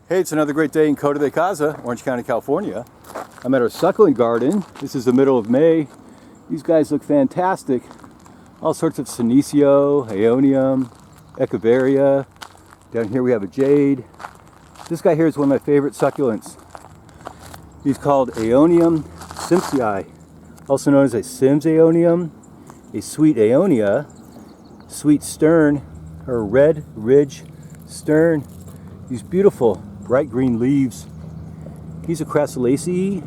Hey, it's another great day in Coto de Caza, Orange County, California. I'm at our succulent garden. This is the middle of May. These guys look fantastic. All sorts of senecio, Aeonium, echeveria. Down here we have a jade. This guy here is one of my favorite succulents. He's called Aeonium simsii, also known as a Sims Aeonium, a sweet Aeonia, sweet stern, or red ridge stern. These beautiful bright green leaves. He's a Crassulaceae,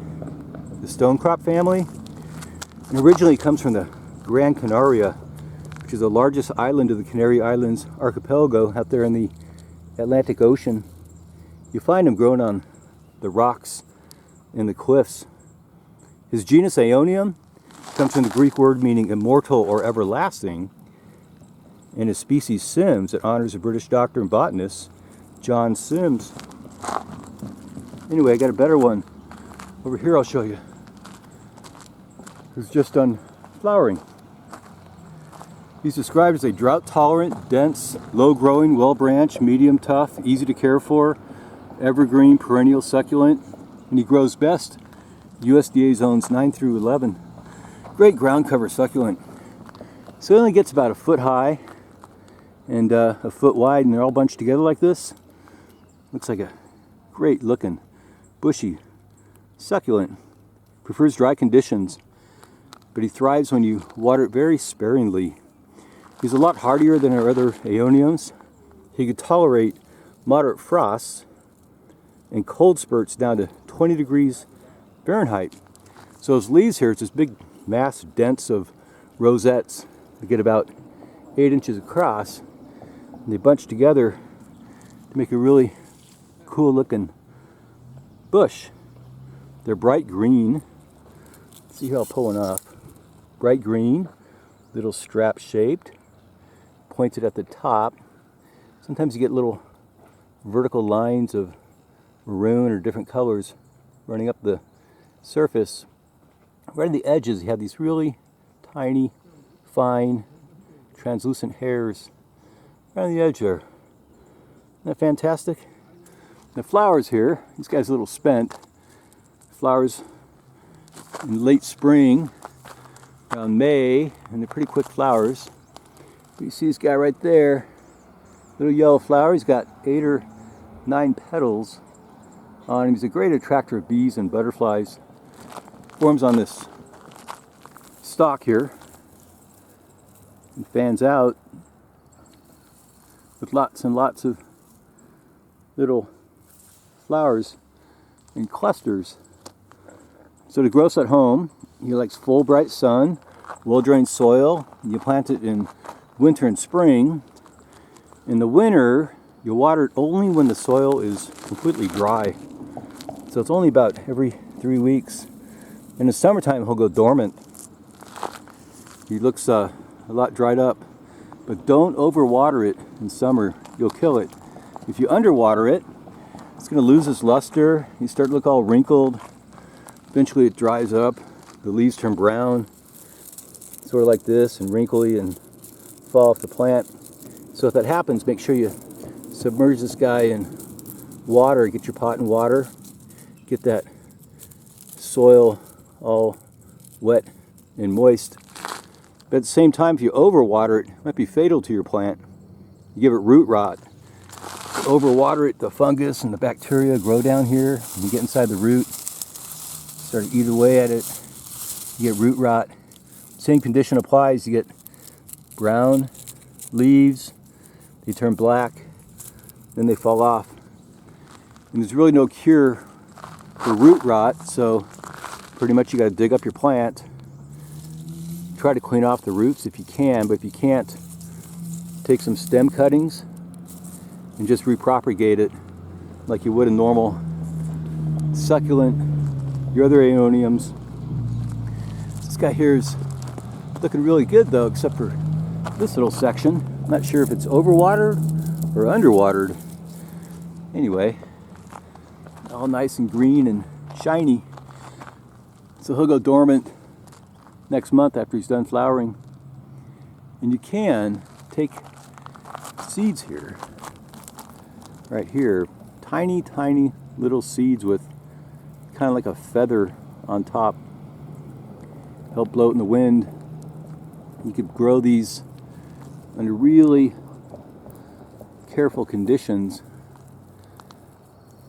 the stonecrop family, and originally comes from the Gran Canaria, which is the largest island of the Canary Islands archipelago out there in the Atlantic Ocean. You find them growing on the rocks in the cliffs. His genus Aeonium comes from the Greek word meaning immortal or everlasting, and his species Sims, it honors a British doctor and botanist, John Sims. Anyway, I got a better one over here. I'll show you. Who's just done flowering. He's described as a drought-tolerant, dense, low-growing, well-branched, medium tough, easy to care for, evergreen, perennial succulent, and he grows best USDA zones 9 through 11. Great ground cover succulent. So it only gets about a foot high and a foot wide, and they're all bunched together like this. Looks like a great looking bushy succulent. Prefers dry conditions, but he thrives when you water it very sparingly. He's a lot hardier than our other Aeoniums. He could tolerate moderate frosts and cold spurts down to 20 degrees Fahrenheit. So his leaves here, it's this big mass dense of rosettes. They get about 8 inches across, and they bunch together to make a really cool looking bush. They're bright green. See how I'll pull one off. Bright green, little strap shaped, pointed at the top. Sometimes you get little vertical lines of maroon or different colors running up the surface. Right on the edges you have these really tiny, fine, translucent hairs right on the edge there. Isn't that fantastic? The flowers here, these guys are a little spent. Flowers in late spring, around May, and they're pretty quick flowers. You see this guy right there, little yellow flower. He's got 8 or 9 petals on him. He's a great attractor of bees and butterflies. Forms on this stalk here and fans out with lots and lots of little flowers in clusters. So to grow at home, he likes full bright sun, well-drained soil. You plant it in winter and spring. In the winter, you water it only when the soil is completely dry. So it's only about every 3 weeks. In the summertime, he'll go dormant. He looks a lot dried up, but don't overwater it in summer. You'll kill it. If you underwater it, it's going to lose its luster. You start to look all wrinkled. Eventually it dries up. The leaves turn brown, sort of like this, and wrinkly, and fall off the plant. So if that happens, make sure you submerge this guy in water. Get your pot in water. Get that soil all wet and moist. But at the same time, if you overwater it, it might be fatal to your plant. You give it root rot. Overwater it, the fungus and the bacteria grow down here, and you get inside the root, start to eat away at it, you get root rot. Same condition applies. You get brown leaves, they turn black, then they fall off. And there's really no cure for root rot, so pretty much you got to dig up your plant, try to clean off the roots if you can, but if you can't, take some stem cuttings and just repropagate it like you would a normal succulent, your other Aeoniums. This guy here is looking really good though, except for this little section. I'm not sure if it's overwatered or underwatered. Anyway, all nice and green and shiny. So he'll go dormant next month after he's done flowering. And you can take seeds here, right here, tiny, tiny little seeds with kind of like a feather on top. Help blow it in the wind. You could grow these under really careful conditions,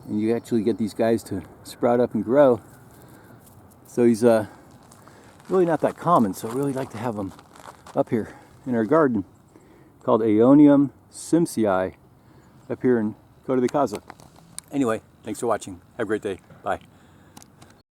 and you actually get these guys to sprout up and grow. So he's really not that common, so I really like to have them up here in our garden, called Aeonium simsii, up here in Coto de Caza. Anyway, thanks for watching. Have a great day. Bye.